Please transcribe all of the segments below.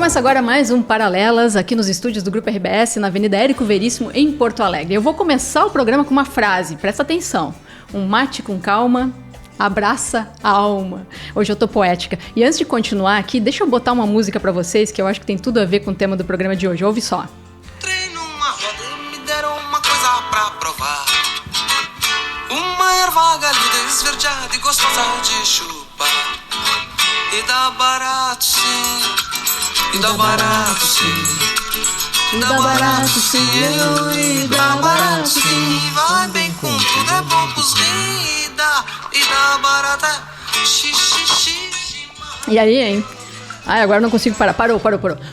Começa agora mais um Paralelas aqui nos estúdios do Grupo RBS, na Avenida Érico Veríssimo, em Porto Alegre. Eu vou começar o programa com uma frase, presta atenção. Um mate com calma abraça a alma. Hoje eu tô poética. E antes de continuar aqui, deixa eu botar uma música pra vocês que eu acho que tem tudo a ver com o tema do programa de hoje. Ouve só. Entrei numa roda e me deram uma coisa pra provar. Uma erva galida esverdeada e gostosa de chupar. E dá barato sim, e dá barato sim, e dá barato sim, e dá barato sim. Vai bem com tudo, é bom pros rins, e dá barato, xixi. E aí, hein? Ai, agora não consigo parar. Parou.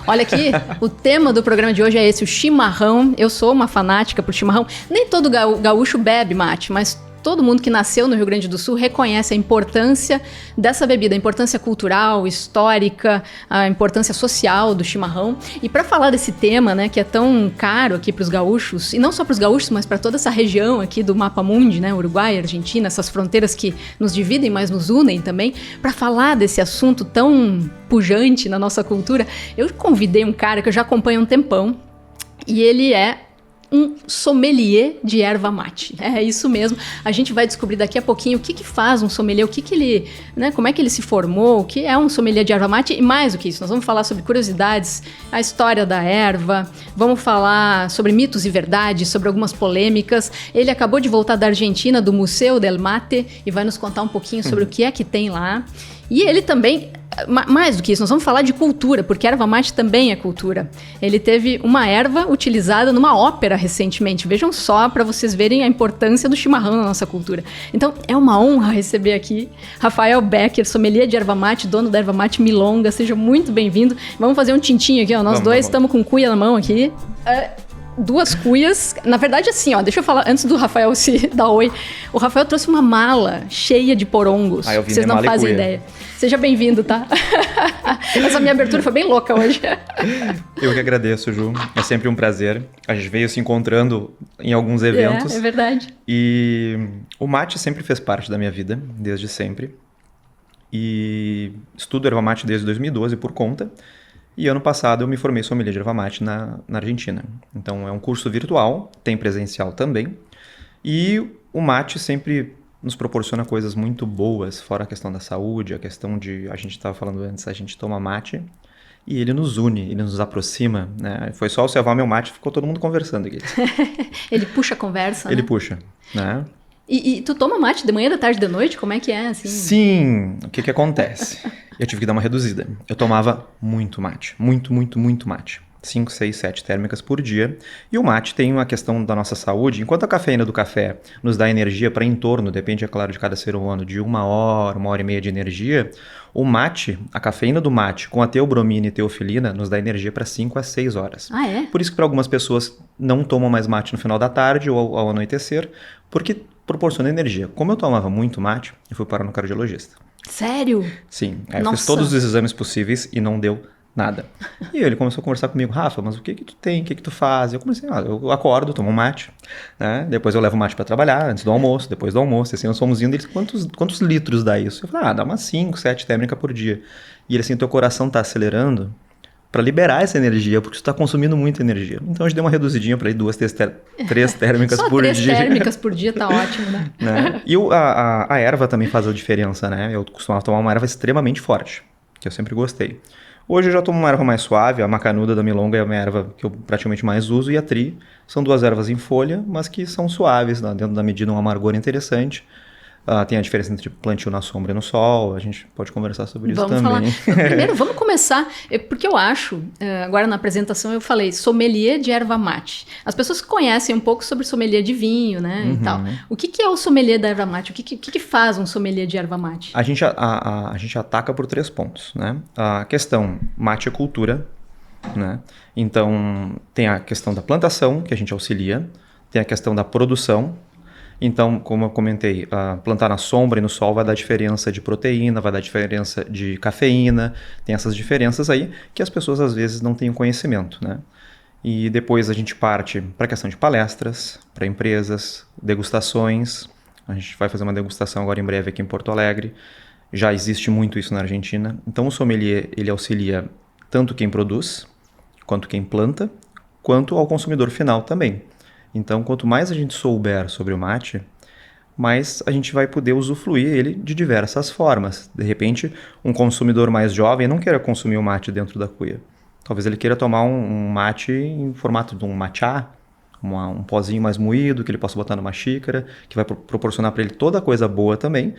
Olha aqui, o tema do programa de hoje é esse, o chimarrão. Eu sou uma fanática por chimarrão. Nem todo gaúcho bebe mate, mas todo mundo que nasceu no Rio Grande do Sul reconhece a importância dessa bebida, a importância cultural, histórica, a importância social do chimarrão. E para falar desse tema, né, que é tão caro aqui para os gaúchos, e não só para os gaúchos, mas para toda essa região aqui do Mapa Mundi, né, Uruguai, Argentina, essas fronteiras que nos dividem, mas nos unem também, para falar desse assunto tão pujante na nossa cultura, eu convidei um cara que eu já acompanho há um tempão, e ele é um sommelier de erva mate. É isso mesmo. A gente vai descobrir daqui a pouquinho o que faz um sommelier, o que ele, né, como é que ele se formou, o que é um sommelier de erva mate e mais do que isso. Nós vamos falar sobre curiosidades, a história da erva, vamos falar sobre mitos e verdades, sobre algumas polêmicas. Ele acabou de voltar da Argentina, do Museu del Mate, e vai nos contar um pouquinho sobre o que é que tem lá. E ele também, mais do que isso, nós vamos falar de cultura, porque erva mate também é cultura. Ele teve uma erva utilizada numa ópera recentemente. Vejam só, para vocês verem a importância do chimarrão na nossa cultura. Então, é uma honra receber aqui Rafael Becker, sommelier de erva mate, dono da erva mate Milonga. Seja muito bem-vindo. Vamos fazer um tintinho aqui, ó. Nós dois estamos com cuia na mão aqui. Duas cuias. Na verdade, assim, ó, deixa eu falar, antes do Rafael se dar oi. O Rafael trouxe uma mala cheia de porongos. Eu vi, vocês não fazem ideia. Seja bem-vindo, tá? Essa minha abertura foi bem louca hoje. Eu que agradeço, Ju. É sempre um prazer. A gente veio se encontrando em alguns eventos. É verdade. E o mate sempre fez parte da minha vida, desde sempre. E estudo erva mate desde 2012 por conta. E ano passado eu me formei sommelier de erva mate na Argentina. Então é um curso virtual, tem presencial também. E o mate sempre nos proporciona coisas muito boas, fora a questão da saúde, a questão de, a gente estava falando antes, a gente toma mate e ele nos une, ele nos aproxima, né? Foi só eu servar meu mate, ficou todo mundo conversando aqui. Ele puxa a conversa, Ele né? puxa, né? E tu toma mate de manhã, da tarde, de noite? Como é que é, assim? Sim, o que acontece? Eu tive que dar uma reduzida. Eu tomava muito mate, muito mate. 5, 6, 7 térmicas por dia. E o mate tem uma questão da nossa saúde. Enquanto a cafeína do café nos dá energia para em torno, depende, é claro, de cada ser humano, de 1 hora e meia de energia, o mate, a cafeína do mate com a teobromina e teofilina nos dá energia para 5 a 6 horas. Ah, é? Por isso que para algumas pessoas não tomam mais mate no final da tarde ou ao anoitecer, porque proporciona energia. Como eu tomava muito mate, eu fui parar no cardiologista. Sério? Sim. Aí eu fiz todos os exames possíveis e não deu nada. E ele começou a conversar comigo, Rafa, mas o que tu tem? O que tu faz? Eu comecei, eu acordo, tomo um mate, né? Depois eu levo o mate para trabalhar, antes do almoço, depois do almoço, assim, nós fomos indo, ele disse, quantos litros dá isso? Eu falei, dá umas 5, 7 térmicas por dia. E ele assim, teu coração tá acelerando para liberar essa energia, porque tu tá consumindo muita energia. Então a gente deu uma reduzidinha para ir 2, 3 térmicas por dia. Só 3 térmicas por dia tá ótimo, né? E a erva também faz a diferença, né? Eu costumava tomar uma erva extremamente forte, que eu sempre gostei. Hoje eu já tomo uma erva mais suave, a macanuda da Milonga é uma erva que eu praticamente mais uso, e a Tri são 2 ervas em folha, mas que são suaves, né? Dentro da medida um amargor interessante. Tem a diferença entre plantio na sombra e no sol, a gente pode conversar sobre isso também. Vamos falar. Primeiro, vamos começar, porque eu acho, agora na apresentação eu falei, sommelier de erva mate. As pessoas conhecem um pouco sobre sommelier de vinho, né, e tal. O que é o sommelier da erva mate? O que faz um sommelier de erva mate? A gente ataca por 3 pontos, né? A questão mate é cultura, né? Então, tem a questão da plantação, que a gente auxilia, tem a questão da produção. Então, como eu comentei, plantar na sombra e no sol vai dar diferença de proteína, vai dar diferença de cafeína, tem essas diferenças aí que as pessoas às vezes não têm conhecimento, né? E depois a gente parte para a questão de palestras, para empresas, degustações. A gente vai fazer uma degustação agora em breve aqui em Porto Alegre. Já existe muito isso na Argentina. Então o sommelier, ele auxilia tanto quem produz, quanto quem planta, quanto ao consumidor final também. Então, quanto mais a gente souber sobre o mate, mais a gente vai poder usufruir ele de diversas formas. De repente, um consumidor mais jovem não queira consumir o mate dentro da cuia. Talvez ele queira tomar um mate em formato de um matcha, um pozinho mais moído, que ele possa botar numa xícara, que vai proporcionar para ele toda a coisa boa também,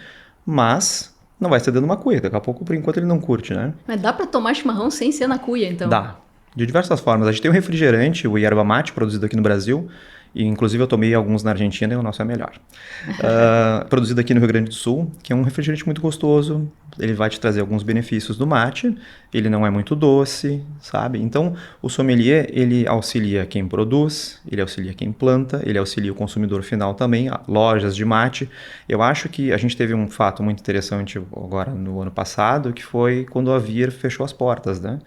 mas não vai ser dentro de uma cuia. Daqui a pouco, por enquanto, ele não curte, né? Mas dá para tomar chimarrão sem ser na cuia, então? Dá. De diversas formas. A gente tem um refrigerante, o yerba mate, produzido aqui no Brasil, e inclusive eu tomei alguns na Argentina e o nosso é melhor. Produzido aqui no Rio Grande do Sul, que é um refrigerante muito gostoso, ele vai te trazer alguns benefícios do mate, ele não é muito doce, sabe? Então, o sommelier, ele auxilia quem produz, ele auxilia quem planta, ele auxilia o consumidor final também, lojas de mate. Eu acho que a gente teve um fato muito interessante agora no ano passado, que foi quando a Vir fechou as portas, né?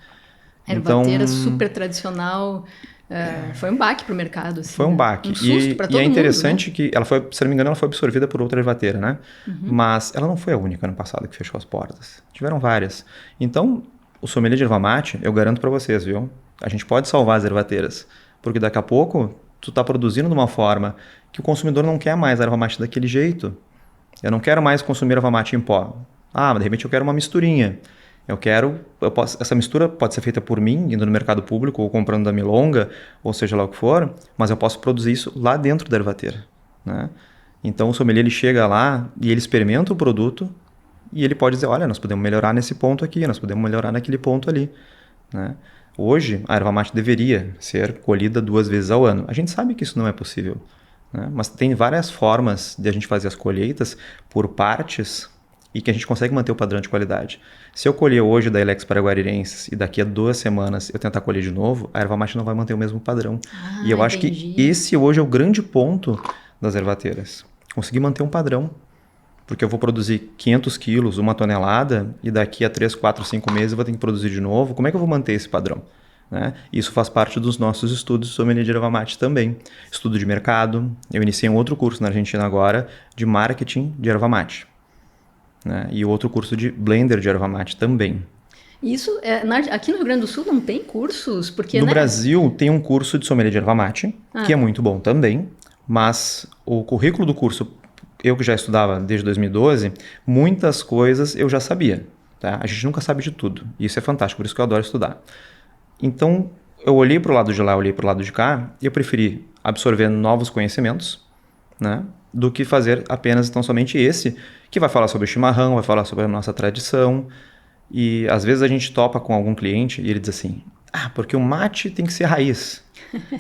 Ervateira super tradicional, foi um baque para o mercado. Assim, foi um baque. Um susto para todo mundo. E é interessante mundo, que, ela foi, se não me engano, ela foi absorvida por outra ervateira, né? Mas ela não foi a única ano passado que fechou as portas. Tiveram várias. Então, o sommelier de erva mate, eu garanto para vocês, viu? A gente pode salvar as ervateiras. Porque daqui a pouco, tu tá produzindo de uma forma que o consumidor não quer mais a erva mate daquele jeito. Eu não quero mais consumir erva mate em pó. Mas de repente eu quero uma misturinha. Essa mistura pode ser feita por mim, indo no mercado público ou comprando da Milonga, ou seja lá o que for, mas eu posso produzir isso lá dentro da ervateira, né? Então o sommelier ele chega lá e ele experimenta o produto e ele pode dizer, olha, nós podemos melhorar nesse ponto aqui, nós podemos melhorar naquele ponto ali, né? Hoje, a erva mate deveria ser colhida 2 vezes ao ano. A gente sabe que isso não é possível, né? Mas tem várias formas de a gente fazer as colheitas por partes e que a gente consegue manter o padrão de qualidade. Se eu colher hoje da Ilex paraguarirensis e daqui a 2 semanas eu tentar colher de novo, a erva mate não vai manter o mesmo padrão. E eu acho que esse hoje é o grande ponto das ervateiras. Conseguir manter um padrão. Porque eu vou produzir 500 quilos, 1 tonelada, e daqui a 3, 4, 5 meses eu vou ter que produzir de novo. Como é que eu vou manter esse padrão? Né? Isso faz parte dos nossos estudos de sommelier de erva mate também. Estudo de mercado. Eu iniciei um outro curso na Argentina agora de marketing de erva mate. Né? E outro curso de blender de erva mate também. Isso, aqui no Rio Grande do Sul não tem cursos? Porque, no Brasil tem um curso de sommelier de erva mate, que é muito bom também, mas o currículo do curso, eu que já estudava desde 2012, muitas coisas eu já sabia. Tá? A gente nunca sabe de tudo, e isso é fantástico, por isso que eu adoro estudar. Então, eu olhei para o lado de lá, olhei para o lado de cá, e eu preferi absorver novos conhecimentos, né? Do que fazer apenas então somente esse, que vai falar sobre o chimarrão, vai falar sobre a nossa tradição. E às vezes a gente topa com algum cliente e ele diz assim, porque o mate tem que ser raiz.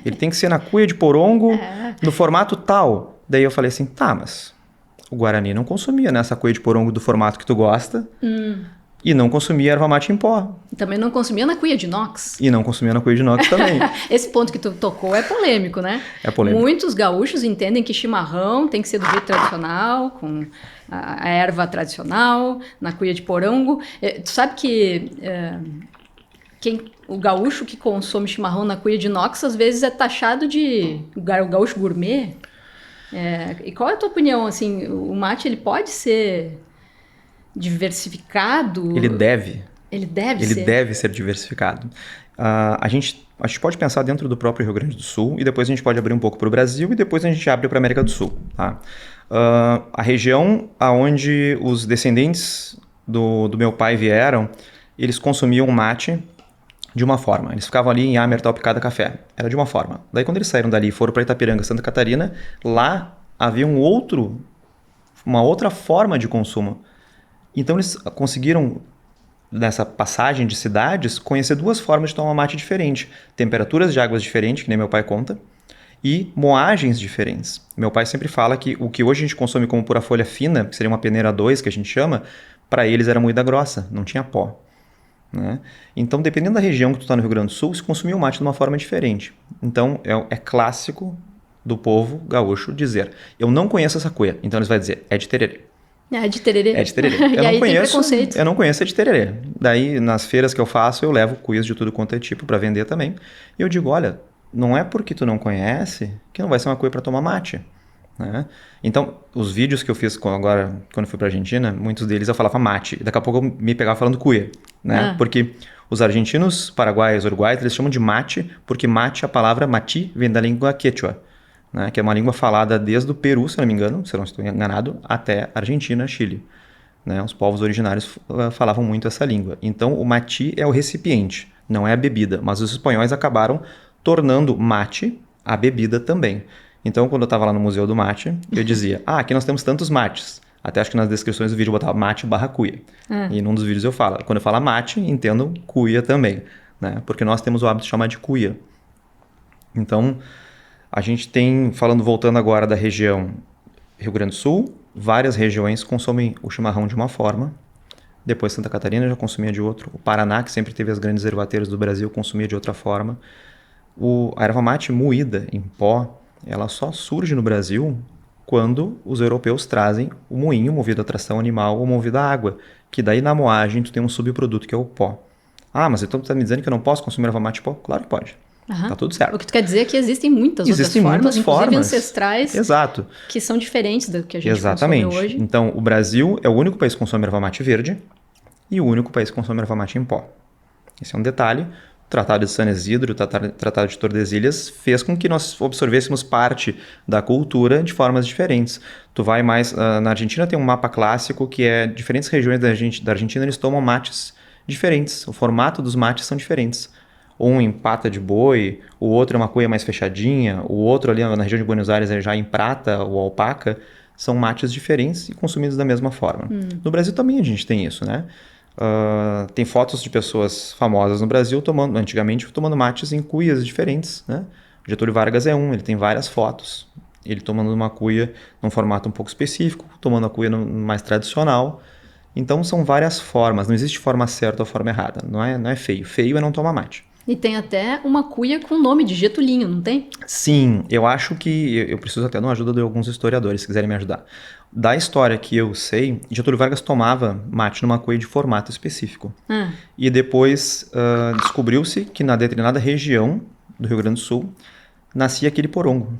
Ele tem que ser na cuia de porongo, no formato tal. Daí eu falei assim, mas o Guarani não consumia nessa cuia de porongo do formato que tu gosta. E não consumia erva mate em pó. Também não consumia na cuia de inox. E não consumia na cuia de inox também. Esse ponto que tu tocou é polêmico, né? É polêmico. Muitos gaúchos entendem que chimarrão tem que ser do jeito tradicional, com a erva tradicional, na cuia de porongo. Tu sabe que o gaúcho que consome chimarrão na cuia de inox às vezes é taxado de o gaúcho gourmet. E qual é a tua opinião? Assim, o mate ele pode ser diversificado? Ele deve ser diversificado. A gente pode pensar dentro do próprio Rio Grande do Sul e depois a gente pode abrir um pouco para o Brasil e depois a gente abre para a América do Sul. Tá? A região onde os descendentes do meu pai vieram, eles consumiam mate de uma forma. Eles ficavam ali em Amertal, Picada, Café. Era de uma forma. Daí quando eles saíram dali e foram para Itapiranga, Santa Catarina, lá havia uma outra forma de consumo. Então eles conseguiram, nessa passagem de cidades, conhecer 2 formas de tomar mate diferente. Temperaturas de águas diferentes, que nem meu pai conta, e moagens diferentes. Meu pai sempre fala que o que hoje a gente consome como pura folha fina, que seria uma peneira 2, que a gente chama, para eles era moída grossa, não tinha pó. Né? Então, dependendo da região que tu está no Rio Grande do Sul, se consumia o mate de uma forma diferente. Então, é clássico do povo gaúcho dizer, eu não conheço essa cuia. Então eles vão dizer, é de tererê. É de tererê. É de tererê. Eu não conheço a de tererê. Daí, nas feiras que eu faço, eu levo cuias de tudo quanto é tipo para vender também. E eu digo, olha, não é porque tu não conhece que não vai ser uma cuia para tomar mate. Né? Então, os vídeos que eu fiz agora, quando fui para a Argentina, muitos deles eu falava mate. E daqui a pouco eu me pegava falando cuia. Né? Porque Os argentinos, paraguaios, uruguaios, eles chamam de mate, porque mate, a palavra mati, vem da língua quechua, né? Que é uma língua falada desde o Peru, se não me engano, se eu não estou enganado, até Argentina, Chile. Né? Os povos originários falavam muito essa língua. Então, o mati é o recipiente, não é a bebida. Mas os espanhóis acabaram tornando mate a bebida também. Então, quando eu estava lá no Museu do Mate, eu dizia, aqui nós temos tantos mates. Até acho que nas descrições do vídeo eu botava mate / cuia. E num dos vídeos eu falo, quando eu falo mate, entendo cuia também. Né? Porque nós temos o hábito de chamar de cuia. Então, a gente tem, voltando agora da região Rio Grande do Sul, várias regiões consomem o chimarrão de uma forma. Depois Santa Catarina já consumia de outro. O Paraná, que sempre teve as grandes ervateiras do Brasil, consumia de outra forma. A erva mate moída em pó, ela só surge no Brasil quando os europeus trazem o moinho movido a tração animal ou movido a água, que daí na moagem tu tem um subproduto que é o pó. Mas então tu tá me dizendo que eu não posso consumir erva mate em pó? Claro que pode. Tá tudo certo. O que tu quer dizer é que existem muitas outras formas, inclusive ancestrais, exato, que são diferentes do que a gente exatamente consome hoje. Então, o Brasil é o único país que consome erva mate verde e o único país que consome erva mate em pó. Esse é um detalhe. O Tratado de San Isidro, o Tratado de Tordesilhas, fez com que nós absorvêssemos parte da cultura de formas diferentes. Tu vai mais... na Argentina tem um mapa clássico que é diferentes regiões da Argentina, eles tomam mates diferentes. O formato dos mates são diferentes. Um em pata de boi, o outro é uma cuia mais fechadinha, o outro ali na região de Buenos Aires é já em prata ou alpaca. São mates diferentes e consumidos da mesma forma. No Brasil também a gente tem isso, né? Tem fotos de pessoas famosas no Brasil antigamente tomando mates em cuias diferentes, né? Getúlio Vargas é ele tem várias fotos. Ele tomando uma cuia num formato um pouco específico, tomando a cuia mais tradicional. Então são várias formas, não existe forma certa ou forma errada. Não é feio. Feio é não tomar mate. E tem até uma cuia com o nome de Getulinho, não tem? Sim, eu acho que eu preciso até de uma ajuda de alguns historiadores, se quiserem me ajudar. Da história que eu sei, Getúlio Vargas tomava mate numa cuia de formato específico. E depois descobriu-se que na determinada região do Rio Grande do Sul nascia aquele porongo,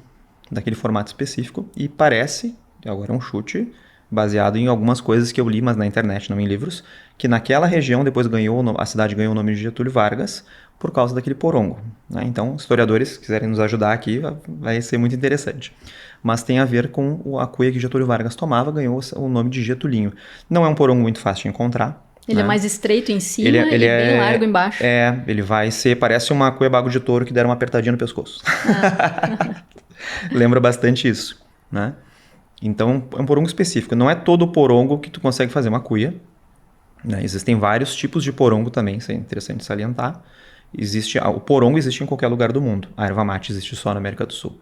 daquele formato específico. E parece, agora é um chute, baseado em algumas coisas que eu li, mas na internet, não em livros, que naquela região depois a cidade ganhou o nome de Getúlio Vargas por causa daquele porongo. Né? Então, historiadores, se quiserem nos ajudar aqui, vai ser muito interessante. Mas tem a ver com a cuia que Getúlio Vargas tomava, ganhou o nome de Getulinho. Não é um porongo muito fácil de encontrar. Ele é mais estreito em cima e bem largo embaixo. Ele vai ser, parece uma cuia bago de touro que deram uma apertadinha no pescoço. Lembra bastante isso, né? Então, é um porongo específico. Não é todo porongo que tu consegue fazer uma cuia. Né? Existem vários tipos de porongo também, isso é interessante salientar. O porongo existe em qualquer lugar do mundo. A erva mate existe só na América do Sul.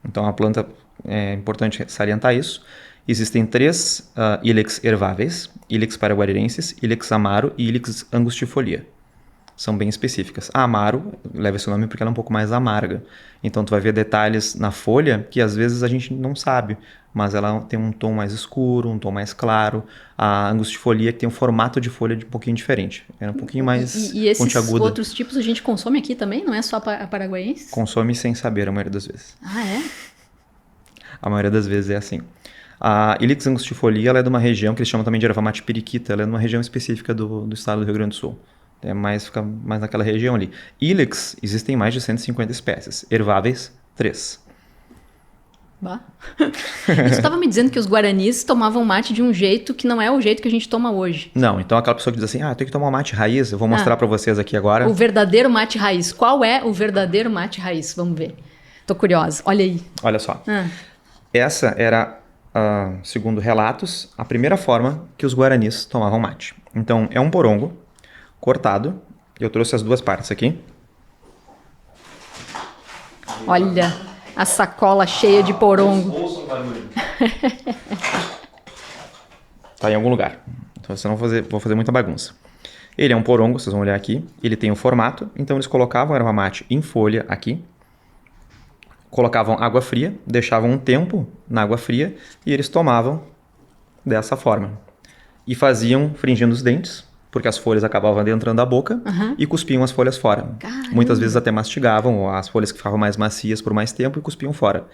Então, a planta, é importante salientar isso. Existem 3 Ilex erváveis, Ilex paraguairensis, Ilex amaro e Ilex angustifolia. São bem específicas. A amaro leva esse nome porque ela é um pouco mais amarga. Então, tu vai ver detalhes na folha que às vezes a gente não sabe, mas ela tem um tom mais escuro, um tom mais claro. A angustifolia que tem um formato de folha um pouquinho diferente. É um pouquinho mais e esses pontiaguda. Outros tipos a gente consome aqui também? Não é só a paraguaiense? Consome sem saber a maioria das vezes. É? A maioria das vezes é assim. A Ilex angustifolia ela é de uma região que eles chamam também de erva mate periquita. Ela é de uma região específica do estado do Rio Grande do Sul. Fica mais naquela região ali. Ilex, existem mais de 150 espécies. Erváveis, 3. Bah. E tu estava me dizendo que os guaranis tomavam mate de um jeito que não é o jeito que a gente toma hoje. Não, então aquela pessoa que diz assim, eu tenho que tomar um mate raiz, eu vou mostrar para vocês aqui agora. O verdadeiro mate raiz. Qual é o verdadeiro mate raiz? Vamos ver. Tô curiosa. Olha aí. Olha só. Essa era, segundo relatos, a primeira forma que os guaranis tomavam mate. Então, é um porongo cortado. Eu trouxe as 2 partes aqui. Olha, a sacola cheia de porongo. Ouçam o barulho. Tá em algum lugar. Então, senão vou fazer muita bagunça. Ele é um porongo, vocês vão olhar aqui. Ele tem um formato. Então, eles colocavam a erva mate em folha aqui. Colocavam água fria, deixavam um tempo na água fria e eles tomavam dessa forma. E faziam fringindo os dentes, porque as folhas acabavam adentrando a boca e cuspiam as folhas fora. Caramba. Muitas vezes até mastigavam as folhas que ficavam mais macias por mais tempo e cuspiam fora.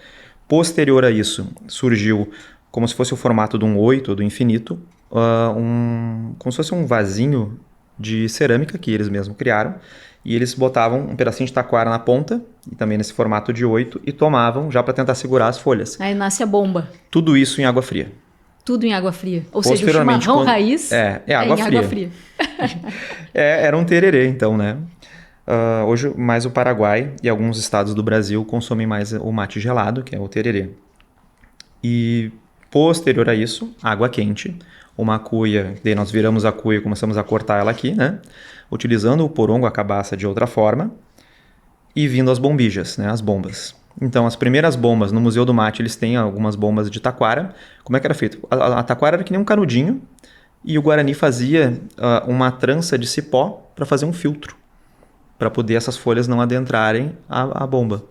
Posterior a isso, surgiu, como se fosse o formato de um 8, do infinito, como se fosse um vasinho de cerâmica que eles mesmos criaram. E eles botavam um pedacinho de taquara na ponta, e também nesse formato de 8, e tomavam já para tentar segurar as folhas. Aí nasce a bomba. Tudo isso em água fria. Tudo em água fria. Ou seja, o Posteriormente, chimarrão quando- raiz é água em fria. água fria. Era um tererê, então, né? Hoje, mais o Paraguai e alguns estados do Brasil consomem mais o mate gelado, que é o tererê. E posterior a isso, água quente, uma cuia, daí nós viramos a cuia e começamos a cortar ela aqui, né? Utilizando o porongo, a cabaça, de outra forma, e vindo as bombijas, né? As bombas. Então, as primeiras bombas no Museu do Mate, eles têm algumas bombas de taquara. Como é que era feito? A taquara era que nem um canudinho, e o Guarani fazia uma trança de cipó para fazer um filtro, para poder essas folhas não adentrarem a bomba.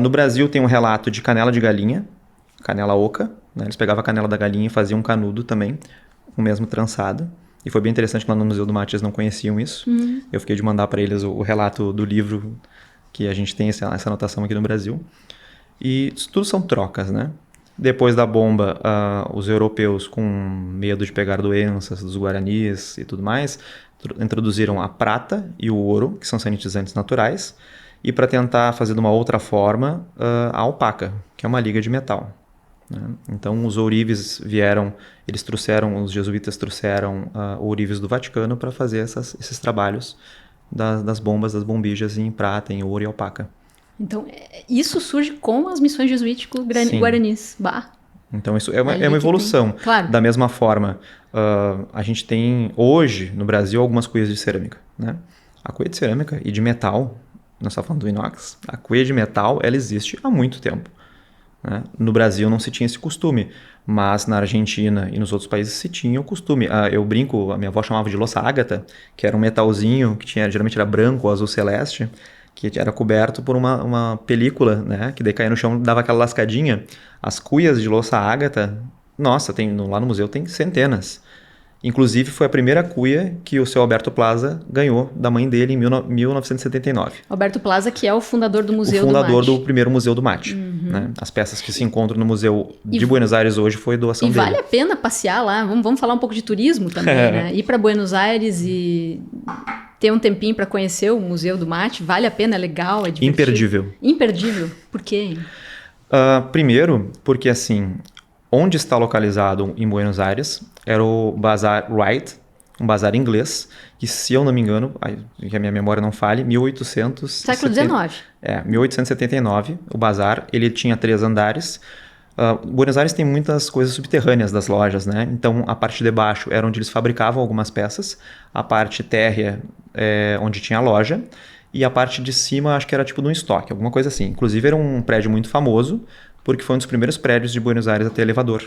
No Brasil tem um relato de canela de galinha, canela oca, né? Eles pegavam a canela da galinha e faziam um canudo também, o mesmo trançado. E foi bem interessante que lá no Museu do Mate eles não conheciam isso. Eu fiquei de mandar para eles o relato do livro, que a gente tem essa anotação aqui no Brasil. E isso tudo são trocas, né? Depois da bomba, os europeus, com medo de pegar doenças dos guaranis e tudo mais, introduziram a prata e o ouro, que são sanitizantes naturais, e para tentar fazer de uma outra forma, a alpaca, que é uma liga de metal, né? Então os ourives vieram, os jesuítas trouxeram ourives do Vaticano para fazer esses trabalhos das bombas, das bombijas em prata, em ouro e alpaca. Então, isso surge com as missões jesuíticas Sim. guaranis. Bah. Então isso é Ali uma que evolução. tem. Claro. Da mesma forma, a gente tem hoje no Brasil algumas cuias de cerâmica, né? A cuia de cerâmica e de metal, nós estamos falando do inox, a cuia de metal ela existe há muito tempo, né? No Brasil não se tinha esse costume, mas na Argentina e nos outros países se tinha o costume. Eu brinco, a minha avó chamava de louça ágata, que era um metalzinho que geralmente era branco ou azul celeste, que era coberto por uma película, né? Que daí caía no chão, dava aquela lascadinha. As cuias de louça ágata, nossa, lá no museu tem centenas. Inclusive, foi a primeira cuia que o seu Alberto Plaza ganhou da mãe dele em 1979. Alberto Plaza, que é o fundador do Museu do O fundador Mate. do primeiro Museu do Mate. Né? As peças que se encontram no Museu de Buenos Aires hoje foi doação E dele. vale a pena passear lá. Vamos falar um pouco de turismo também, né? Ir para Buenos Aires e ter um tempinho para conhecer o Museu do Mate. Vale a pena, é legal, é divertido. Imperdível. Imperdível. Por quê? Primeiro, porque assim, onde está localizado em Buenos Aires era o Bazar Wright, um bazar inglês, que se eu não me engano, que a minha memória não falhe, 1800... Século XIX. 1879, o bazar, ele tinha 3 andares. Buenos Aires tem muitas coisas subterrâneas das lojas, né? Então, a parte de baixo era onde eles fabricavam algumas peças, a parte térrea é onde tinha a loja, e a parte de cima acho que era tipo de um estoque, alguma coisa assim. Inclusive, era um prédio muito famoso, porque foi um dos primeiros prédios de Buenos Aires a ter elevador.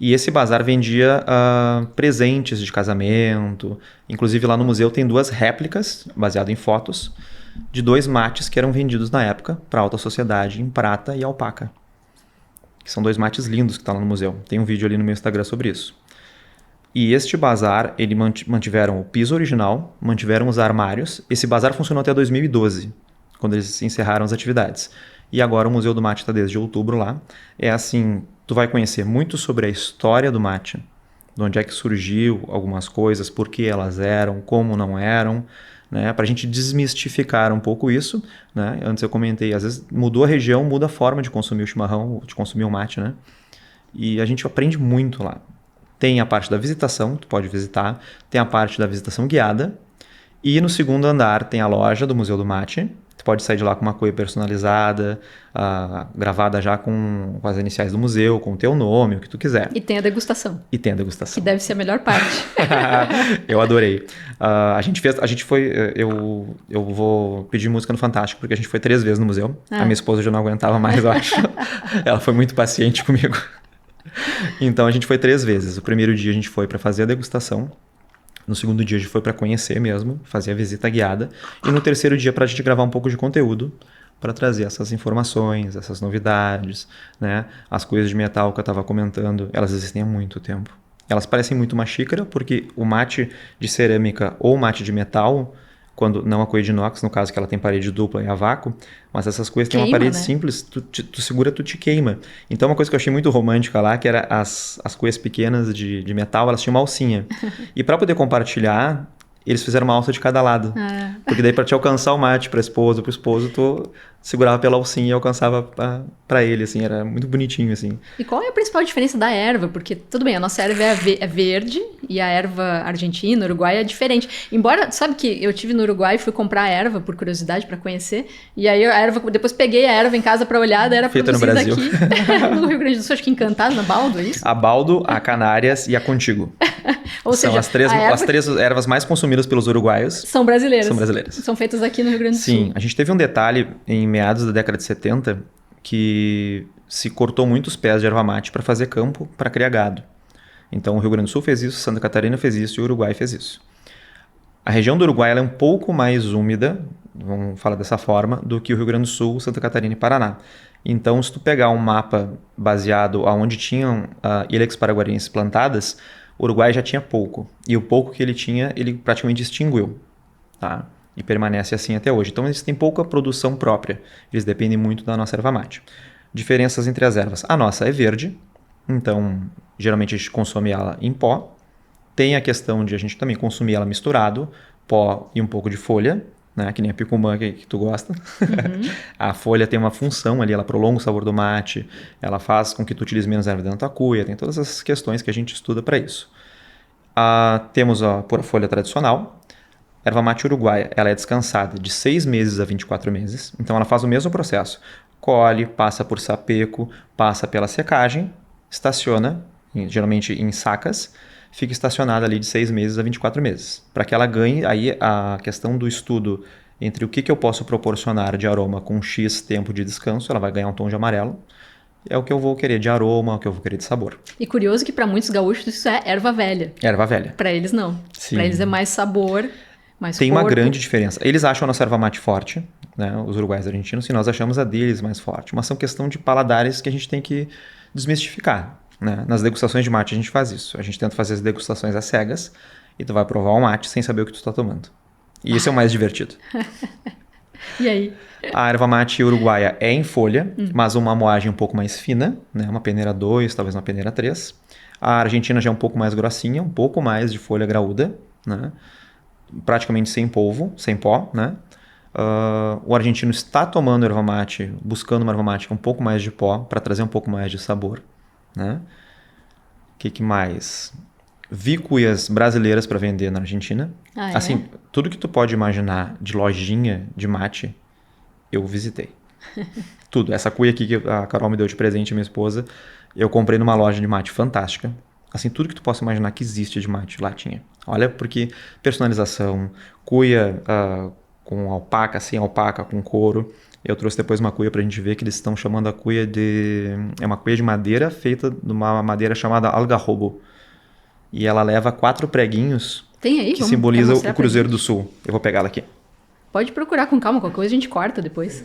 E esse bazar vendia presentes de casamento. Inclusive, lá no museu tem 2 réplicas, baseadas em fotos, de 2 mates que eram vendidos na época para a alta sociedade em prata e alpaca. Que são 2 mates lindos que estão lá no museu. Tem um vídeo ali no meu Instagram sobre isso. E este bazar, eles mantiveram o piso original, mantiveram os armários. Esse bazar funcionou até 2012, quando eles encerraram as atividades. E agora o Museu do Mate está desde outubro lá. É assim, tu vai conhecer muito sobre a história do mate, de onde é que surgiu algumas coisas, por que elas eram, como não eram, né? Para a gente desmistificar um pouco isso, né? Antes eu comentei, às vezes mudou a região, muda a forma de consumir o chimarrão, de consumir o mate, né? E a gente aprende muito lá. Tem a parte da visitação, tu pode visitar, tem a parte da visitação guiada, e no segundo andar tem a loja do Museu do Mate. Tu pode sair de lá com uma cuia personalizada, gravada já com as iniciais do museu, com o teu nome, o que tu quiser. E tem a degustação. E tem a degustação. Que deve ser a melhor parte. Eu adorei. Eu vou pedir música no Fantástico, porque a gente foi 3 vezes no museu. A minha esposa já não aguentava mais, eu acho. Ela foi muito paciente comigo. Então a gente foi 3 vezes. O primeiro dia a gente foi para fazer a degustação. No segundo dia a gente foi para conhecer mesmo, fazer a visita guiada. E no terceiro dia para a gente gravar um pouco de conteúdo para trazer essas informações, essas novidades, né? As coisas de metal que eu estava comentando, elas existem há muito tempo. Elas parecem muito uma xícara, porque o mate de cerâmica ou mate de metal, quando não a cuia de inox, no caso que ela tem parede dupla e a vácuo, mas essas coisas têm uma parede, né? Simples, tu segura, tu te queima. Então uma coisa que eu achei muito romântica lá, que era as cuias pequenas de metal, elas tinham uma alcinha. E para poder compartilhar, eles fizeram uma alça de cada lado. Porque daí pra te alcançar o mate pra esposa, pro esposo, tu segurava pela alcinha e alcançava pra ele, assim, era muito bonitinho, assim. E qual é a principal diferença da erva? Porque, tudo bem, a nossa erva é verde e a erva argentina, uruguaia é diferente. Embora, sabe que eu tive no Uruguai e fui comprar a erva por curiosidade pra conhecer, e aí a erva, depois peguei a erva em casa pra olhar, daí era Feita no produzida Brasil. aqui no Rio Grande do Sul, acho que em Encantado, na Baldo, é isso? A Baldo, a Canárias e a Contigo. Ou São seja, as três ervas mais consumidas pelos uruguaios. são brasileiras. São brasileiras. São feitas aqui no Rio Grande do Sul. Sim, a gente teve um detalhe em meados da década de 70 que se cortou muitos pés de erva mate para fazer campo para criar gado. Então o Rio Grande do Sul fez isso, Santa Catarina fez isso e o Uruguai fez isso. A região do Uruguai ela é um pouco mais úmida, vamos falar dessa forma, do que o Rio Grande do Sul, Santa Catarina e Paraná. Então, se tu pegar um mapa baseado onde tinham Ilex paraguarienses plantadas, o Uruguai já tinha pouco. E o pouco que ele tinha, ele praticamente extinguiu. Tá? E permanece assim até hoje. Então, eles têm pouca produção própria. Eles dependem muito da nossa erva mate. Diferenças entre as ervas. A nossa é verde, então geralmente a gente consome ela em pó. Tem a questão de a gente também consumir ela misturado, pó e um pouco de folha, né? Que nem a picumã que tu gosta. A folha tem uma função ali, ela prolonga o sabor do mate, ela faz com que tu utilize menos erva dentro da cuia, tem todas essas questões que a gente estuda para isso. Temos a pura folha tradicional. Erva mate uruguaia, ela é descansada de 6 meses a 24 meses, então ela faz o mesmo processo. Colhe, passa por sapeco, passa pela secagem, estaciona, geralmente em sacas, fica estacionada ali de 6 meses a 24 meses. Para que ela ganhe, aí a questão do estudo entre o que eu posso proporcionar de aroma com X tempo de descanso, ela vai ganhar um tom de amarelo, é o que eu vou querer de aroma, o que eu vou querer de sabor. E curioso que para muitos gaúchos isso é erva velha. Erva velha. Para eles não. Sim. Para eles é mais sabor, mais Tem corpo. uma grande diferença. Eles acham a nossa erva mate forte, né? Os uruguaios argentinos, e nós achamos a deles mais forte. Mas são questão de paladares que a gente tem que desmistificar. Né? Nas degustações de mate a gente faz isso. A gente tenta fazer as degustações às cegas e tu vai provar um mate sem saber o que tu está tomando. E esse é o mais divertido. E aí? A erva mate uruguaia é em folha, mas uma moagem um pouco mais fina, né? Uma peneira 2, talvez uma peneira 3. A argentina já é um pouco mais grossinha, um pouco mais de folha graúda, né? Praticamente sem polvo, sem pó, né? O argentino está tomando erva mate, buscando uma erva mate com um pouco mais de pó para trazer um pouco mais de sabor. Né? Que mais? Vi cuias brasileiras para vender na Argentina. Assim, tudo que tu pode imaginar de lojinha de mate, eu visitei. Tudo. Essa cuia aqui que a Carol me deu de presente, minha esposa, eu comprei numa loja de mate fantástica. Assim, tudo que tu possa imaginar que existe de mate lá tinha. Olha, porque personalização, cuia com alpaca, sem alpaca, com couro. Eu trouxe depois uma cuia pra gente ver que eles estão chamando a cuia de... É uma cuia de madeira feita de uma madeira chamada algarrobo. E ela leva 4 preguinhos Tem aí? que simboliza o Cruzeiro do Sul. Eu vou pegar ela aqui. Pode procurar com calma, qualquer coisa a gente corta depois.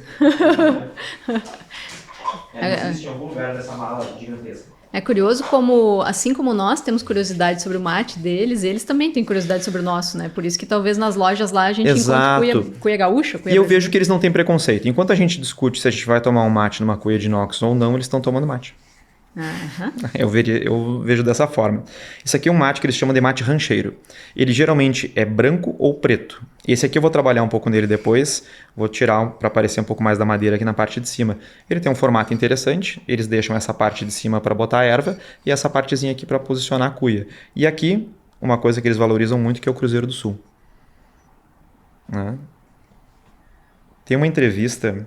Existe em algum lugar dessa mala gigantesca. É curioso como, assim como nós temos curiosidade sobre o mate deles, eles também têm curiosidade sobre o nosso, né? Por isso que talvez nas lojas lá a gente encontre cuia gaúcha, cuia E eu vejo que eles não têm preconceito. Enquanto a gente discute se a gente vai tomar um mate numa cuia de inox ou não, eles estão tomando mate. Eu vejo dessa forma. Isso aqui é um mate que eles chamam de mate rancheiro. Ele geralmente é branco ou preto. Esse aqui eu vou trabalhar um pouco nele depois. Vou tirar para aparecer um pouco mais da madeira aqui na parte de cima. Ele tem um formato interessante. Eles deixam essa parte de cima para botar a erva e essa partezinha aqui para posicionar a cuia. E aqui, uma coisa que eles valorizam muito que é o Cruzeiro do Sul. Né? Tem uma entrevista...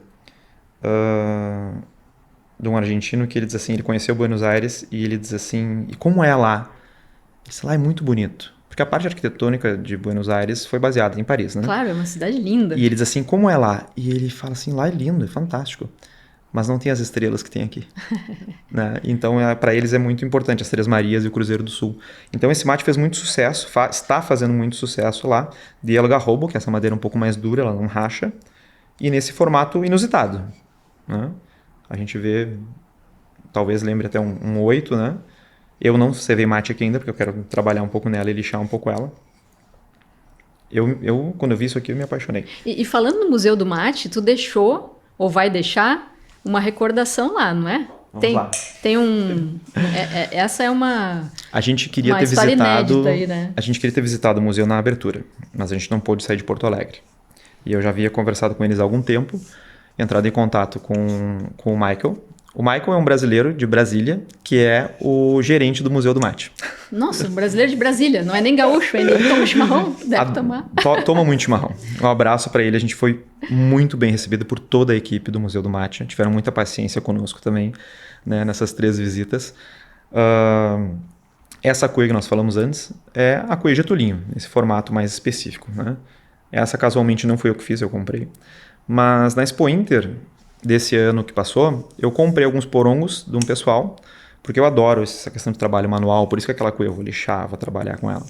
de um argentino que ele diz assim, ele conheceu Buenos Aires e ele diz assim, e como é lá? Ele diz, lá é muito bonito. Porque a parte arquitetônica de Buenos Aires foi baseada em Paris, né? Claro, é uma cidade linda. E ele diz assim, como é lá? E ele fala assim, lá é lindo, é fantástico. Mas não tem as estrelas que tem aqui. Né? Então, para eles é muito importante, as Três Marias e o Cruzeiro do Sul. Então, esse mate fez muito sucesso, está fazendo muito sucesso lá, de algarrobo, que é essa madeira um pouco mais dura, ela não racha, e nesse formato inusitado, né? A gente vê, talvez lembre até um 8, né? Eu não cevei mate aqui ainda, porque eu quero trabalhar um pouco nela e lixar um pouco ela. Quando eu vi isso aqui, eu me apaixonei. E falando no Museu do Mate, tu deixou, ou vai deixar, uma recordação lá, não é? Vamos lá. Tem essa é uma... A gente queria Uma ter história visitado... inédita aí, né? A gente queria ter visitado o museu na abertura, mas a gente não pôde sair de Porto Alegre. E eu já havia conversado com eles há algum tempo, entrado em contato com o Michael. O Michael é um brasileiro de Brasília, que é o gerente do Museu do Mate. Nossa, um brasileiro de Brasília. Não é nem gaúcho, ele toma chimarrão. Deve tomar. Toma muito chimarrão. Um abraço para ele. A gente foi muito bem recebido por toda a equipe do Museu do Mate. Tiveram muita paciência conosco também, né, nessas 3 visitas. Essa cuia que nós falamos antes é a cuia Getulinho, esse formato mais específico, né? Essa casualmente não fui eu que fiz, eu comprei. Mas na Expo Inter desse ano que passou, eu comprei alguns porongos de um pessoal, porque eu adoro essa questão de trabalho manual, por isso que aquela cuia eu vou lixar, vou trabalhar com ela.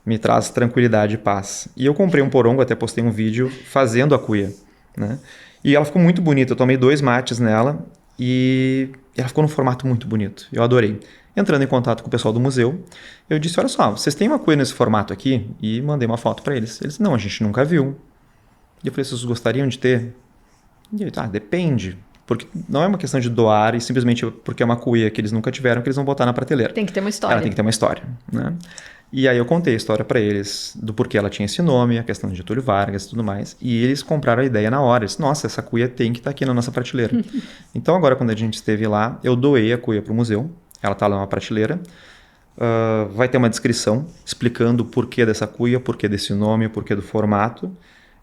Me traz tranquilidade e paz. E eu comprei um porongo, até postei um vídeo fazendo a cuia, né? E ela ficou muito bonita, eu tomei 2 mates nela e ela ficou num formato muito bonito, eu adorei. Entrando em contato com o pessoal do museu, eu disse, olha só, vocês têm uma cuia nesse formato aqui? E mandei uma foto para eles. Eles, não, a gente nunca viu. E eu falei, vocês gostariam de ter? E eu, depende. Porque não é uma questão de doar e simplesmente porque é uma cuia que eles nunca tiveram que eles vão botar na prateleira. Tem que ter uma história. Ela tem que ter uma história, né? E aí eu contei a história para eles do porquê ela tinha esse nome, a questão de Getúlio Vargas e tudo mais. E eles compraram a ideia na hora. Eles, nossa, essa cuia tem que estar aqui na nossa prateleira. Então agora quando a gente esteve lá, eu doei a cuia para o museu. Ela está lá numa prateleira. Vai ter uma descrição explicando o porquê dessa cuia, porquê desse nome, porquê do formato.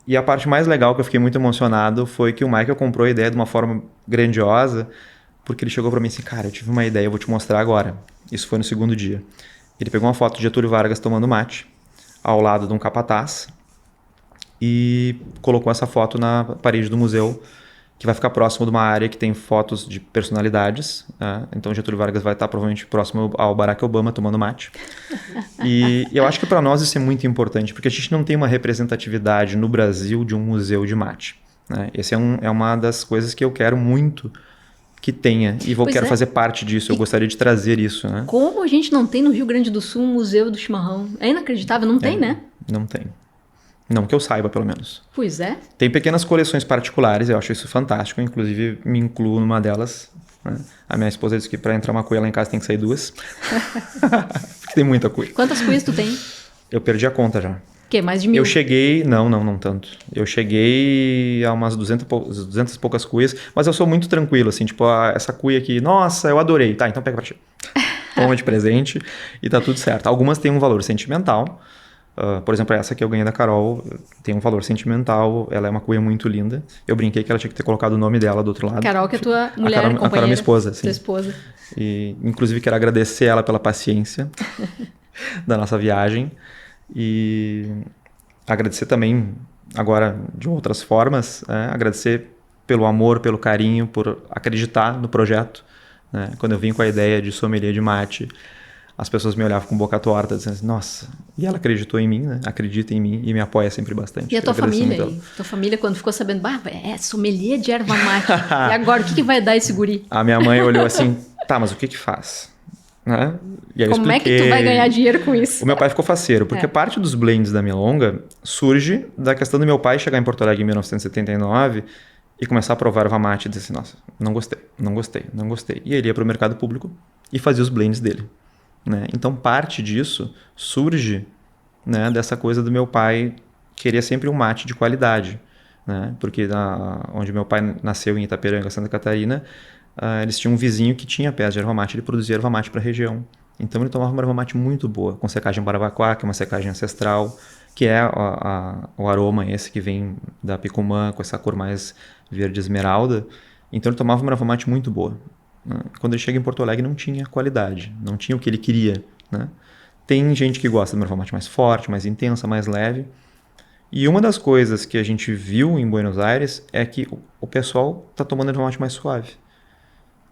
E a parte mais legal que eu fiquei muito emocionado foi que o Michael comprou a ideia de uma forma grandiosa, porque ele chegou para mim assim, cara, eu tive uma ideia, eu vou te mostrar agora. Isso foi no segundo dia. Ele pegou uma foto de Getúlio Vargas tomando mate, ao lado de um capataz, e colocou essa foto na parede do museu, que vai ficar próximo de uma área que tem fotos de personalidades. Então Getúlio Vargas vai estar provavelmente próximo ao Barack Obama tomando mate. E eu acho que para nós isso é muito importante, porque a gente não tem uma representatividade no Brasil de um museu de mate, né? Essa é uma das coisas que eu quero muito que tenha, e quero fazer parte disso, eu gostaria de trazer isso, né? Como a gente não tem no Rio Grande do Sul um museu do chimarrão? É inacreditável, não tem, né? Não tem. Não que eu saiba, pelo menos. Pois é. Tem pequenas coleções particulares, eu acho isso fantástico, inclusive me incluo numa delas, né? A minha esposa disse que para entrar uma cuia lá em casa tem que sair 2. Porque tem muita cuia. Quantas cuias tu tem? Eu perdi a conta já. Que mais de 1000? Eu cheguei... Não tanto. Eu cheguei a umas 200 e poucas cuias, mas eu sou muito tranquilo, assim, tipo, essa cuia aqui, nossa, eu adorei. Tá, então pega pra ti. Toma de presente e tá tudo certo. Algumas têm um valor sentimental. Por exemplo, essa que eu ganhei da Carol tem um valor sentimental, ela é uma cuia muito linda. Eu brinquei que ela tinha que ter colocado o nome dela do outro lado. Carol, que é tua mulher, companheira. A Carol é minha esposa, sim. Tua esposa. E, inclusive, quero agradecer ela pela paciência da nossa viagem. E agradecer também, agora de outras formas, agradecer pelo amor, pelo carinho, por acreditar no projeto, né? Quando eu vim com a ideia de sommelier de mate, as pessoas me olhavam com boca torta, dizendo assim, nossa, e ela acreditou em mim, né? Acredita em mim e me apoia sempre bastante. E a tua família? Tua família, quando ficou sabendo, sommelier de erva mate, e agora, o que vai dar esse guri? A minha mãe olhou assim, tá, mas o que faz? Né? E aí Como é que tu vai ganhar dinheiro com isso? O meu pai ficou faceiro, porque parte dos blends da Milonga surge da questão do meu pai chegar em Porto Alegre em 1979 e começar a provar erva mate e dizer assim, nossa, não gostei. E ele ia para o mercado público e fazia os blends dele, né? Então parte disso surge, né, dessa coisa do meu pai querer sempre um mate de qualidade, né? Porque onde meu pai nasceu, em Itaperanga, Santa Catarina, eles tinham um vizinho que tinha pés de erva mate, ele produzia erva mate para a região. Então ele tomava uma erva mate muito boa, com secagem Baravaquá, que é uma secagem ancestral, que é o aroma esse que vem da picumã, com essa cor mais verde esmeralda. Então ele tomava uma erva mate muito boa, né? Quando ele chega em Porto Alegre não tinha qualidade, não tinha o que ele queria, né? Tem gente que gosta de uma erva mate mais forte, mais intensa, mais leve. E uma das coisas que a gente viu em Buenos Aires é que o pessoal está tomando erva mate mais suave.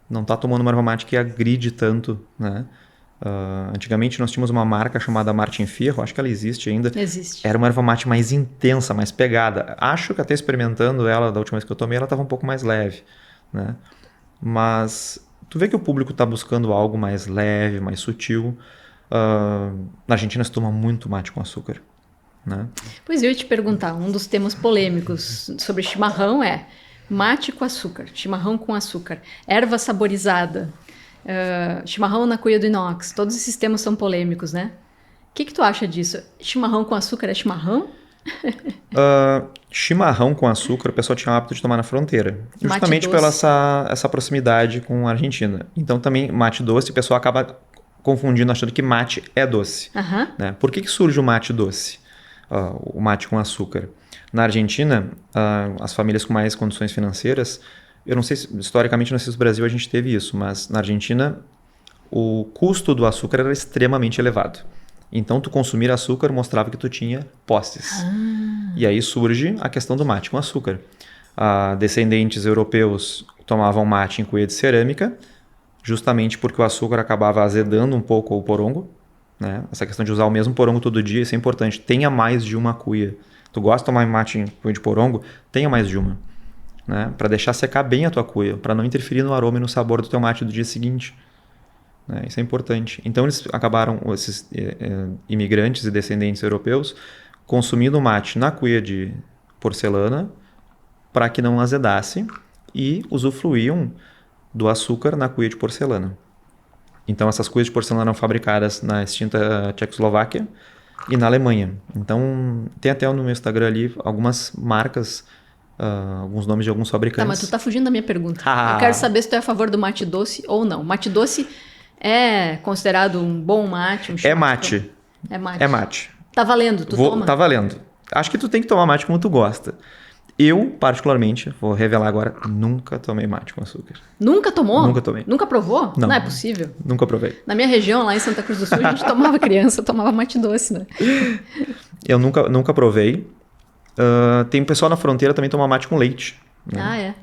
Não está tomando uma erva mate que agride tanto, né? Antigamente nós tínhamos uma marca chamada Martin Fierro, acho que ela existe ainda. Existe. Era uma erva mate mais intensa, mais pegada. Acho que até experimentando ela, da última vez que eu tomei, ela estava um pouco mais leve, né? Mas tu vê que o público está buscando algo mais leve, mais sutil. Na Argentina se toma muito mate com açúcar, né? Pois eu ia te perguntar, um dos temas polêmicos sobre chimarrão é Mate com açúcar, chimarrão com açúcar, erva saborizada, chimarrão na cuia do inox. Todos esses temas são polêmicos, né? O que tu acha disso? Chimarrão com açúcar é chimarrão? Chimarrão com açúcar, o pessoal tinha o hábito de tomar na fronteira. Justamente doce. pela essa proximidade com a Argentina. Então também mate doce, o pessoal acaba confundindo, achando que mate é doce. Aham. Né? Por que surge o mate doce? O mate com açúcar. Na Argentina, as famílias com mais condições financeiras, eu não sei se, historicamente, não sei se no Brasil a gente teve isso, mas na Argentina o custo do açúcar era extremamente elevado. Então, tu consumir açúcar mostrava que tu tinha posses. E aí surge a questão do mate com açúcar. Descendentes europeus tomavam mate em cuia de cerâmica, justamente porque o açúcar acabava azedando um pouco o porongo. Né? Essa questão de usar o mesmo porongo todo dia, isso é importante. Tenha mais de uma cuia. Tu gosta de tomar mate em cuia de porongo? Tenha mais de uma. Né? Para deixar secar bem a tua cuia, para não interferir no aroma e no sabor do teu mate do dia seguinte. Né? Isso é importante. Então eles acabaram, esses imigrantes e descendentes europeus, consumindo mate na cuia de porcelana para que não azedasse e usufruíam do açúcar na cuia de porcelana. Então essas cuias de porcelana eram fabricadas na extinta Tchecoslováquia e na Alemanha. Então tem até no meu Instagram ali algumas marcas, alguns nomes de alguns fabricantes. Tá, mas tu tá fugindo da minha pergunta. Eu quero saber se tu é a favor do mate doce ou não. Mate doce é considerado um bom mate? É mate. É mate. É mate. Tá valendo, tu toma? Tá valendo. Acho que tu tem que tomar mate como tu gosta. Eu, particularmente, vou revelar agora, nunca tomei mate com açúcar. Nunca tomou? Nunca tomei. Nunca provou? Não. Não é possível. Nunca provei. Na minha região, lá em Santa Cruz do Sul, a gente tomava criança, tomava mate doce, né? Eu nunca provei. Tem um pessoal na fronteira também toma mate com leite. Né? Ah, é.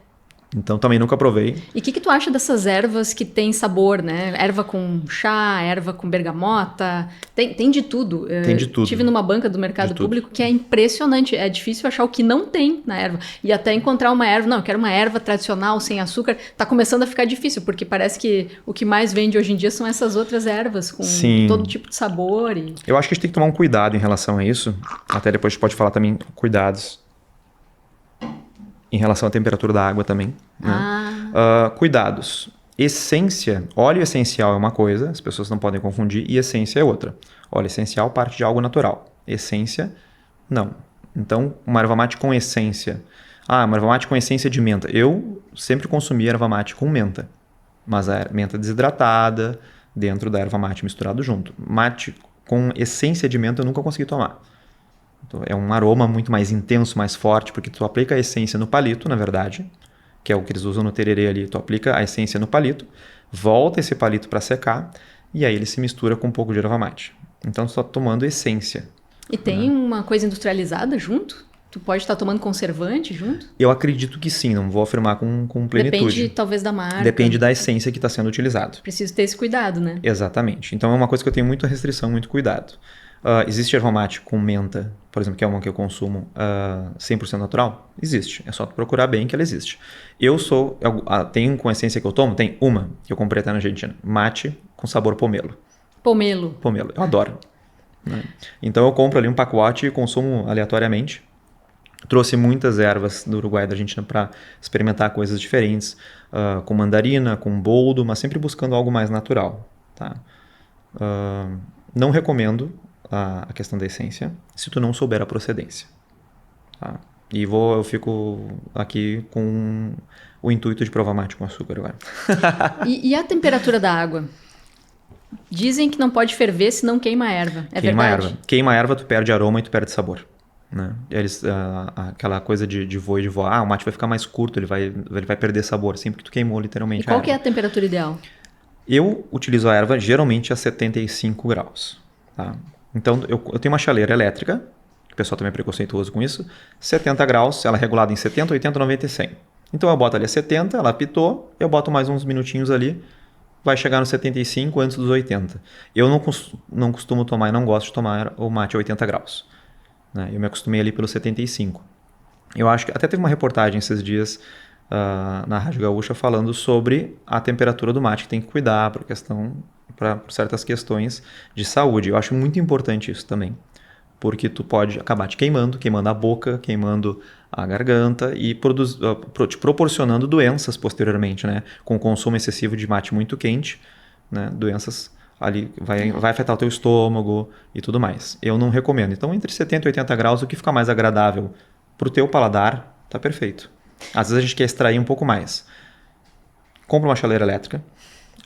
Então também nunca provei. E o que tu acha dessas ervas que tem sabor, né? Erva com chá, erva com bergamota, tem de tudo. Tem de tudo. Tive numa banca do mercado público que é impressionante. É difícil achar o que não tem na erva. E até encontrar uma erva, não, eu quero uma erva tradicional, sem açúcar, tá começando a ficar difícil, porque parece que o que mais vende hoje em dia são essas outras ervas, com Sim. todo tipo de sabor. Eu acho que a gente tem que tomar um cuidado em relação a isso. Até depois a gente pode falar também cuidados em relação à temperatura da água também. Né? Cuidados. Essência, óleo essencial é uma coisa, as pessoas não podem confundir, e essência é outra. Óleo essencial parte de algo natural. Essência, não. Então, uma erva mate com essência. Uma erva mate com essência de menta. Eu sempre consumi erva mate com menta. Mas a menta desidratada, dentro da erva mate misturado junto. Mate com essência de menta eu nunca consegui tomar. É um aroma muito mais intenso, mais forte, porque tu aplica a essência no palito, na verdade, que é o que eles usam no tererê ali. Tu aplica a essência no palito, volta esse palito para secar, e aí ele se mistura com um pouco de erva mate. Então tu está tomando essência. E tem uma coisa industrializada junto? Tu pode estar tomando conservante junto? Eu acredito que sim, não vou afirmar com plenitude. Depende talvez da marca. Depende da essência que está sendo utilizado. Preciso ter esse cuidado, né? Exatamente. Então é uma coisa que eu tenho muita restrição, muito cuidado. Existe erva mate com menta, por exemplo, que é uma que eu consumo 100% natural? Existe. É só tu procurar bem que ela existe. Tem com essência que eu tomo? Tem uma, que eu comprei até na Argentina. Mate com sabor pomelo. Pomelo. Pomelo. Eu adoro. Né? Então eu compro ali um pacote e consumo aleatoriamente. Trouxe muitas ervas do Uruguai e da Argentina para experimentar coisas diferentes. Com mandarina, com boldo, mas sempre buscando algo mais natural. Tá? Não recomendo a questão da essência, se tu não souber a procedência. Tá? E eu fico aqui com o intuito de provar mate com açúcar agora. E a temperatura da água? Dizem que não pode ferver se não queima a erva. É queima verdade? A erva. Queima a erva, tu perde aroma e tu perde sabor. Né? Aquela coisa de voar e de voar, o mate vai ficar mais curto, ele vai perder sabor, assim, porque tu queimou literalmente e qual a que é erva. a temperatura ideal? Eu utilizo a erva geralmente a 75 graus. Tá? Então, eu tenho uma chaleira elétrica, o pessoal também é preconceituoso com isso, 70 graus, ela é regulada em 70, 80, 90 e 100. Então, eu boto ali a 70, ela apitou, eu boto mais uns minutinhos ali, vai chegar no 75 antes dos 80. Eu não costumo tomar e não gosto de tomar o mate a 80 graus. Né? Eu me acostumei ali pelo 75. Eu acho que até teve uma reportagem esses dias na Rádio Gaúcha falando sobre a temperatura do mate, que tem que cuidar por certas questões de saúde. Eu acho muito importante isso também, porque tu pode acabar te queimando a boca, queimando a garganta e te proporcionando doenças posteriormente, né? Com o consumo excessivo de mate muito quente, né? Doenças ali vai afetar o teu estômago e tudo mais. Eu não recomendo. Então, entre 70 e 80 graus, o que fica mais agradável para o teu paladar, tá perfeito. Às vezes a gente quer extrair um pouco mais. Compra uma chaleira elétrica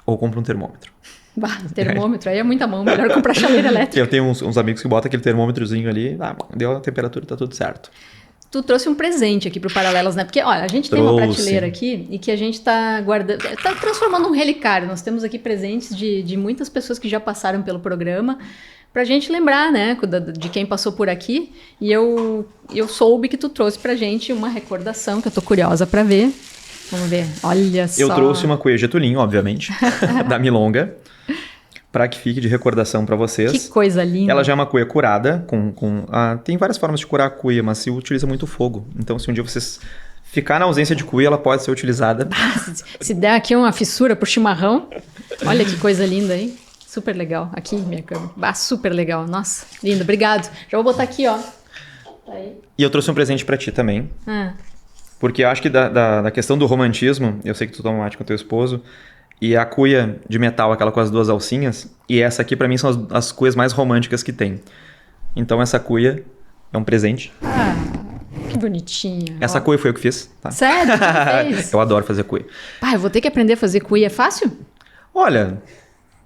ou compra um termômetro. Bah, termômetro, aí é muita mão, melhor comprar chaleira elétrica. Eu tenho uns amigos que botam aquele termômetrozinho ali, deu a temperatura, tá tudo certo. Tu trouxe um presente aqui pro Paralelas, né? Porque, olha, a gente tem uma prateleira aqui e que a gente tá guardando, tá transformando num relicário. Nós temos aqui presentes de muitas pessoas que já passaram pelo programa, pra gente lembrar, né, de quem passou por aqui. E eu soube que tu trouxe pra gente uma recordação, que eu tô curiosa pra ver. Vamos ver, olha só. Eu trouxe uma cuia Getulinho, obviamente, da Milonga, para que fique de recordação para vocês. Que coisa linda. Ela já é uma cuia curada, tem várias formas de curar a cuia, mas se utiliza muito fogo. Então, se um dia vocês ficar na ausência de cuia, ela pode ser utilizada. Se der aqui uma fissura pro chimarrão, olha que coisa linda, hein? Super legal. Aqui, minha câmera. Super legal. Nossa, lindo. Obrigado. Já vou botar aqui, ó. Tá aí. E eu trouxe um presente para ti também. Porque eu acho que da questão do romantismo, eu sei que tu toma mate com teu esposo, e a cuia de metal, aquela com as duas alcinhas, e essa aqui pra mim são as cuias mais românticas que tem. Então essa cuia é um presente. Que bonitinha. Essa cuia foi eu que fiz. Tá? Sério? Que fez? Eu adoro fazer cuia. Eu vou ter que aprender a fazer cuia. É fácil? Olha,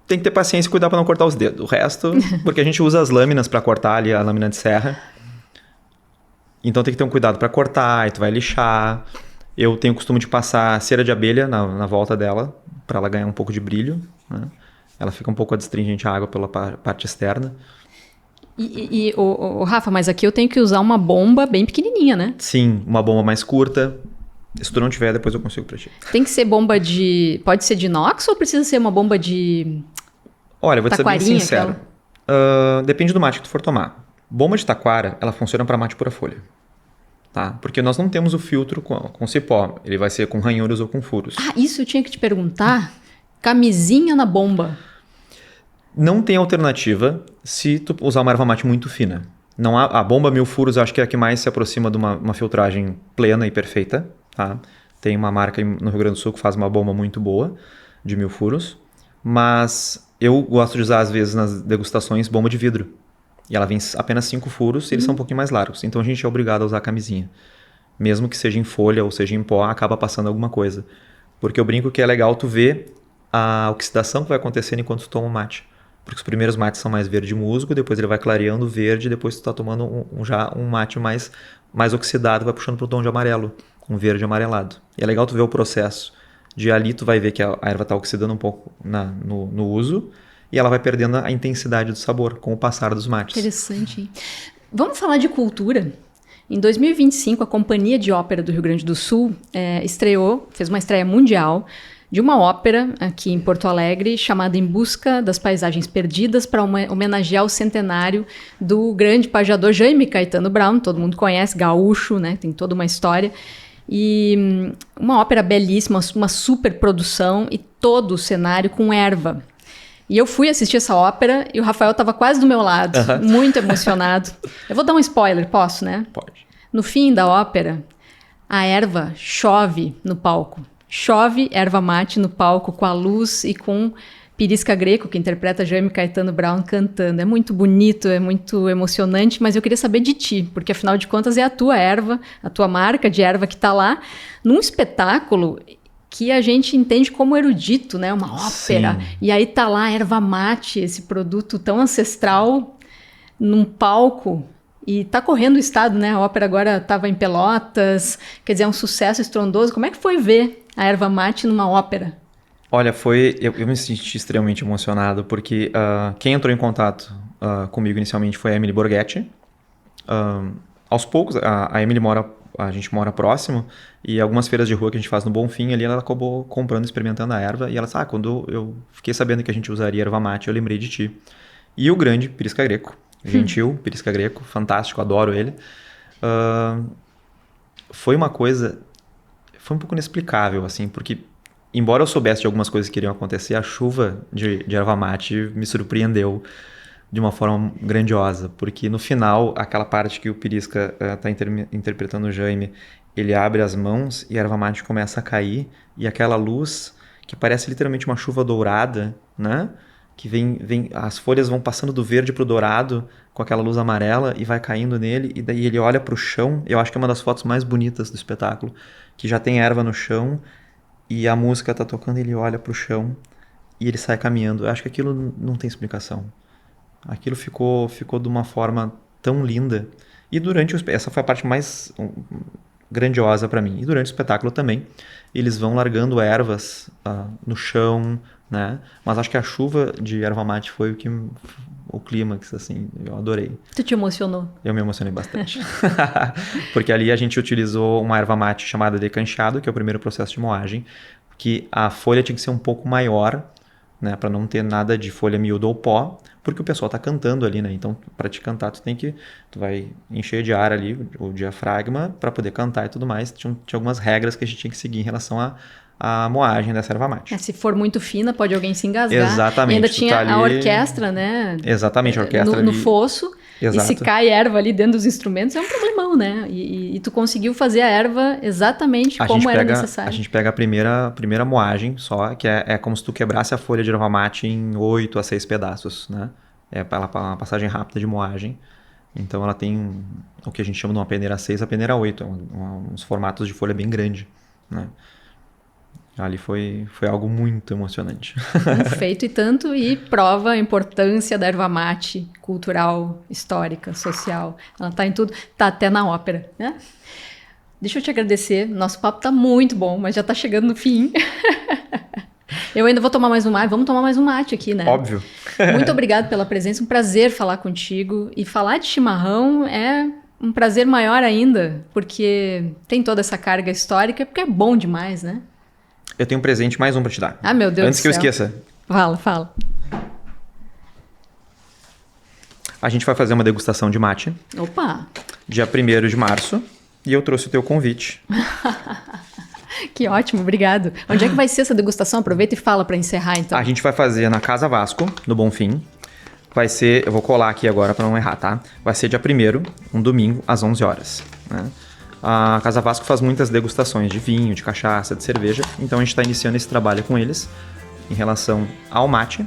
tem que ter paciência e cuidar pra não cortar os dedos. O resto, porque a gente usa as lâminas pra cortar ali, a lâmina de serra. Então tem que ter um cuidado pra cortar, aí tu vai lixar. Eu tenho o costume de passar cera de abelha na volta dela, para ela ganhar um pouco de brilho, né? Ela fica um pouco adstringente à água pela parte externa. Rafa, mas aqui eu tenho que usar uma bomba bem pequenininha, né? Sim, uma bomba mais curta. Se tu não tiver, depois eu consigo pra ti. Tem que ser bomba de... Pode ser de inox ou precisa ser uma bomba de... Olha, eu vou te ser bem sincero. Depende do mate que tu for tomar. Bomba de taquara, ela funciona para mate pura folha. Tá? Porque nós não temos o filtro com cipó. Ele vai ser com ranhuras ou com furos. Isso eu tinha que te perguntar. Camisinha na bomba. Não tem alternativa se tu usar uma erva mate muito fina. Não há, a bomba 1000 furos eu acho que é a que mais se aproxima de uma filtragem plena e perfeita. Tá? Tem uma marca no Rio Grande do Sul que faz uma bomba muito boa, de 1000 furos. Mas eu gosto de usar, às vezes, nas degustações, bomba de vidro. E ela vem apenas 5 furos e eles são um pouquinho mais largos. Então a gente é obrigado a usar a camisinha. Mesmo que seja em folha ou seja em pó, acaba passando alguma coisa. Porque eu brinco que é legal tu ver a oxidação que vai acontecendo enquanto tu toma o mate. Porque os primeiros mates são mais verde musgo, depois ele vai clareando verde, depois tu tá tomando já um mate mais oxidado, vai puxando pro tom de amarelo, um verde amarelado. E é legal tu ver o processo. De ali tu vai ver que a erva tá oxidando um pouco no uso, e ela vai perdendo a intensidade do sabor com o passar dos mates. Interessante, hein? Vamos falar de cultura? Em 2025, a Companhia de Ópera do Rio Grande do Sul fez uma estreia mundial de uma ópera aqui em Porto Alegre chamada Em Busca das Paisagens Perdidas, para homenagear o centenário do grande pajador Jaime Caetano Brown, todo mundo conhece, gaúcho, né? Tem toda uma história. E uma ópera belíssima, uma super produção e todo o cenário com erva. E eu fui assistir essa ópera e o Rafael estava quase do meu lado, muito emocionado. Eu vou dar um spoiler, posso, né? Pode. No fim da ópera, a erva chove no palco. Chove erva mate no palco com a luz e com Pirisca Greco, que interpreta Jaime Caetano Brown cantando. É muito bonito, é muito emocionante, mas eu queria saber de ti, porque afinal de contas é a tua erva, a tua marca de erva que está lá, num espetáculo que a gente entende como erudito, né? Uma ópera. Sim. E aí tá lá a erva mate, esse produto tão ancestral, num palco. E tá correndo o estado, né? A ópera agora estava em Pelotas, quer dizer, é um sucesso estrondoso. Como é que foi ver a erva mate numa ópera? Olha, eu me senti extremamente emocionado, porque quem entrou em contato comigo inicialmente foi a Emily Borghetti. Aos poucos, a Emily a gente mora próximo, e algumas feiras de rua que a gente faz no Bonfim, ali ela acabou comprando, experimentando a erva, e ela disse, quando eu fiquei sabendo que a gente usaria erva mate, eu lembrei de ti. E o grande Pirisca Greco, gentil Pirisca Greco, fantástico, adoro ele. Foi um pouco inexplicável, assim, porque embora eu soubesse de algumas coisas que iriam acontecer, a chuva de erva mate me surpreendeu. de uma forma grandiosa, porque no final, aquela parte que o Pirisca está interpretando o Jaime, ele abre as mãos e a erva mate começa a cair, e aquela luz que parece literalmente uma chuva dourada, né? Que vem, as folhas vão passando do verde pro dourado com aquela luz amarela e vai caindo nele, e daí ele olha pro chão. Eu acho que é uma das fotos mais bonitas do espetáculo, que já tem erva no chão e a música tá tocando, ele olha pro chão e ele sai caminhando. Eu acho que aquilo não tem explicação. Aquilo ficou de uma forma tão linda. E essa foi a parte mais grandiosa para mim. E durante o espetáculo também, eles vão largando ervas no chão, né? Mas acho que a chuva de erva mate foi o clímax, assim, eu adorei. Tu te emocionou? Eu me emocionei bastante. Porque ali a gente utilizou uma erva mate chamada decanchado, que é o primeiro processo de moagem, que a folha tinha que ser um pouco maior, né, para não ter nada de folha miúda ou pó, porque o pessoal tá cantando ali, né? Então, para te cantar, tu vai encher de ar ali o diafragma para poder cantar e tudo mais. Tinha algumas regras que a gente tinha que seguir em relação à moagem dessa erva mate. Se for muito fina, pode alguém se engasgar. Exatamente. E ainda tinha a orquestra, né? Exatamente, a orquestra no fosso. Exato. E se cai erva ali dentro dos instrumentos, é um problemão, né? E tu conseguiu fazer a erva exatamente como era necessário. A gente pega a primeira moagem só, que é como se tu quebrasse a folha de erva mate em 8 a 6 pedaços, né? É uma passagem rápida de moagem. Então ela tem o que a gente chama de uma peneira 6 a peneira 8, uns formatos de folha bem grande, né? Ali foi algo muito emocionante. Um feito e tanto, e prova a importância da erva mate cultural, histórica, social. Ela tá em tudo, tá até na ópera, né? Deixa eu te agradecer, nosso papo tá muito bom, mas já tá chegando no fim. Eu ainda vou tomar mais um mate, vamos tomar mais um mate aqui, né? Óbvio. Muito obrigado pela presença, um prazer falar contigo. E falar de chimarrão é um prazer maior ainda, porque tem toda essa carga histórica, porque é bom demais, né? Eu tenho um presente, mais um pra te dar. Ah, meu Deus Antes do que eu céu. esqueça. Fala. A gente vai fazer uma degustação de mate. Opa! Dia 1º de março. E eu trouxe o teu convite. Que ótimo, obrigado. Onde é que vai ser essa degustação? Aproveita e fala para encerrar, então. A gente vai fazer na Casa Vasco, no Bonfim. Vai ser, eu vou colar aqui agora para não errar, tá? Vai ser dia 1º, um domingo, às 11 horas. Né? A Casa Vasco faz muitas degustações de vinho, de cachaça, de cerveja. Então a gente está iniciando esse trabalho com eles em relação ao mate.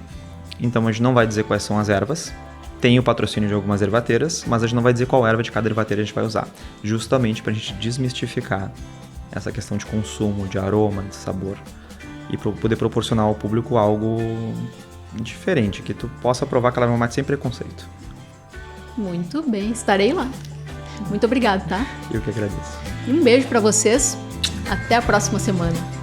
Então a gente não vai dizer quais são as ervas. Tem o patrocínio de algumas ervateiras, mas a gente não vai dizer qual erva de cada ervateira a gente vai usar. Justamente para a gente desmistificar essa questão de consumo, de aroma, de sabor. E poder proporcionar ao público algo diferente, que tu possa provar aquela erva mate sem preconceito. Muito bem, estarei lá. Muito obrigado, tá? Eu que agradeço. E um beijo para vocês. Até a próxima semana.